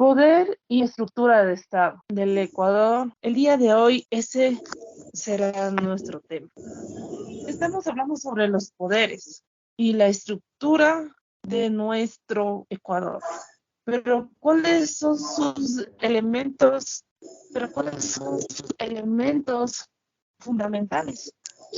Poder y estructura de Estado del Ecuador. El día de hoy ese será nuestro tema. Estamos hablando sobre los poderes y la estructura de nuestro Ecuador. Pero ¿cuáles son sus elementos? ¿Cuáles son sus elementos fundamentales?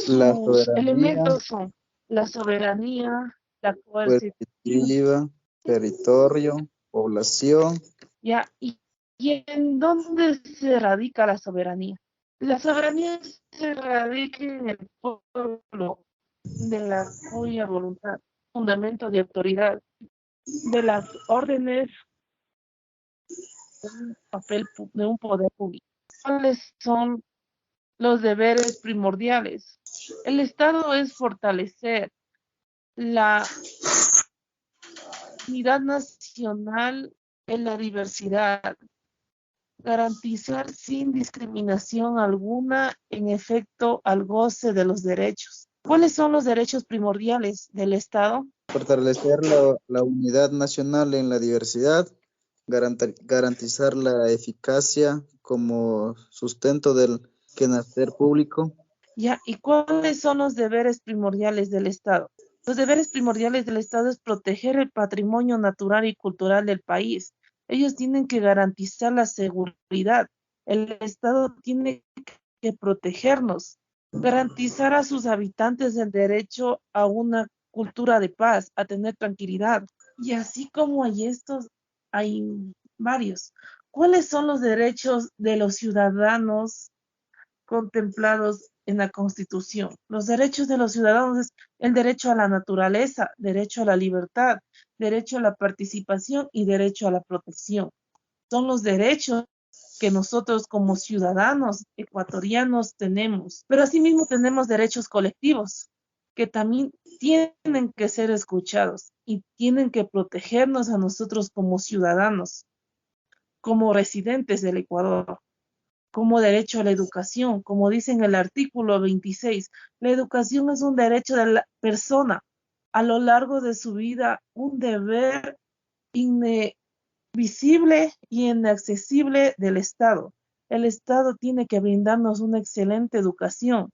La Sus soberanía elementos son la soberanía, la coercitiva, coercitiva, territorio, población. ¿ya? ¿Y en dónde se radica la soberanía? La soberanía se radica en el pueblo, de la cuya voluntad, fundamento de autoridad, de las órdenes de un de un poder público. ¿Cuáles son los deberes primordiales? El Estado es fortalecer la unidad nacional en la diversidad, garantizar sin discriminación alguna, en efecto, al goce de los derechos. ¿Cuáles son los derechos primordiales del Estado? Fortalecer la unidad nacional en la diversidad, garantizar la eficacia como sustento del quehacer público. Ya, ¿y cuáles son los deberes primordiales del Estado? Los deberes primordiales del Estado es proteger el patrimonio natural y cultural del país. Ellos tienen que garantizar la seguridad. El Estado tiene que protegernos, garantizar a sus habitantes el derecho a una cultura de paz, a tener tranquilidad. Y así como hay estos, hay varios. ¿Cuáles son los derechos de los ciudadanos contemplados en la Constitución? Los derechos de los ciudadanos es el derecho a la naturaleza, derecho a la libertad, derecho a la participación y derecho a la protección. Son los derechos que nosotros como ciudadanos ecuatorianos tenemos. Pero asimismo tenemos derechos colectivos que también tienen que ser escuchados y tienen que protegernos a nosotros como ciudadanos, como residentes del Ecuador, como derecho a la educación, como dice en el artículo 26. La educación es un derecho de la persona a lo largo de su vida, un deber visible y inaccesible del Estado. El Estado tiene que brindarnos una excelente educación,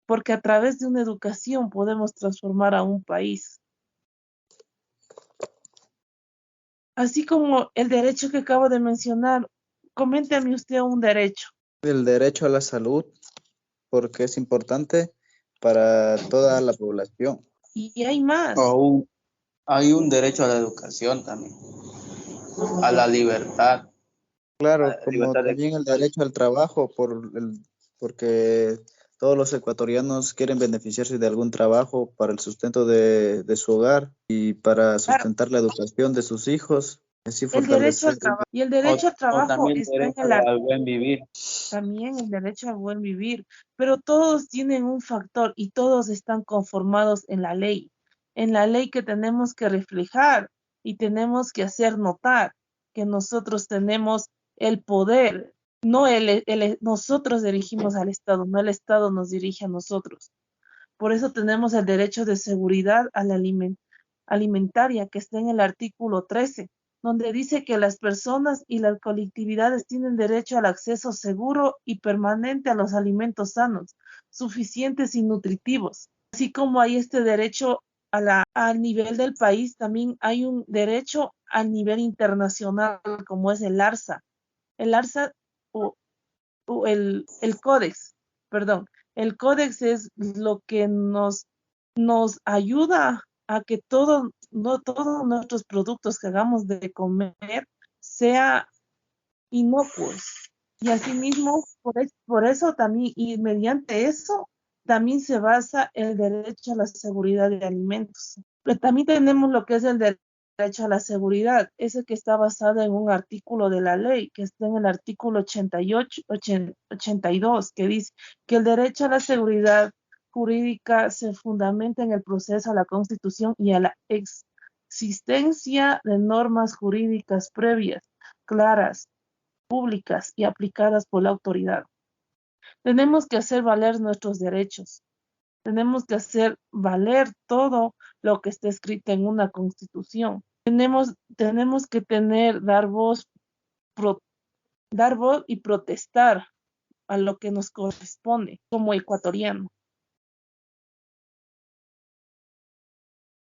porque a través de una educación podemos transformar a un país. Así como el derecho que acabo de mencionar, coméntame usted un derecho. El derecho a la salud, porque es importante para toda la población. Y hay más. Aún hay un derecho a la educación también, a la libertad, a Claro, la como libertad de también el expresión. derecho al trabajo, porque todos los ecuatorianos quieren beneficiarse de algún trabajo para el sustento de su hogar y para Claro, sustentar la educación de sus hijos, así el derecho al fortalecer. trabajo. Y el derecho al O trabajo también está en derecho el al buen vivir. también el derecho al buen vivir, pero todos tienen un factor y todos están conformados en la ley que tenemos que reflejar y tenemos que hacer notar que nosotros tenemos el poder, no nosotros dirigimos al Estado, no el Estado nos dirige a nosotros. Por eso tenemos el derecho de seguridad a la alimentaria que está en el artículo 13, donde dice que las personas y las colectividades tienen derecho al acceso seguro y permanente a los alimentos sanos, suficientes y nutritivos. Así como hay este derecho al nivel del país, también hay un derecho a nivel internacional, como es el ARSA. El ARSA o, el Códex, perdón. El Códex es lo que nos ayuda a que no todos nuestros productos que hagamos de comer sea inocuos. Y asimismo, por eso también, y mediante eso, también se basa el derecho a la seguridad de alimentos. Pero también tenemos lo que es el derecho a la seguridad, ese que está basado en un artículo de la ley, que está en el artículo 88, 82, que dice que el derecho a la seguridad jurídica se fundamenta en el proceso a la Constitución y a la existencia de normas jurídicas previas, claras, públicas y aplicadas por la autoridad. Tenemos que hacer valer nuestros derechos. Tenemos que hacer valer todo lo que está escrito en una constitución. Tenemos que dar voz dar voz y protestar a lo que nos corresponde como ecuatoriano.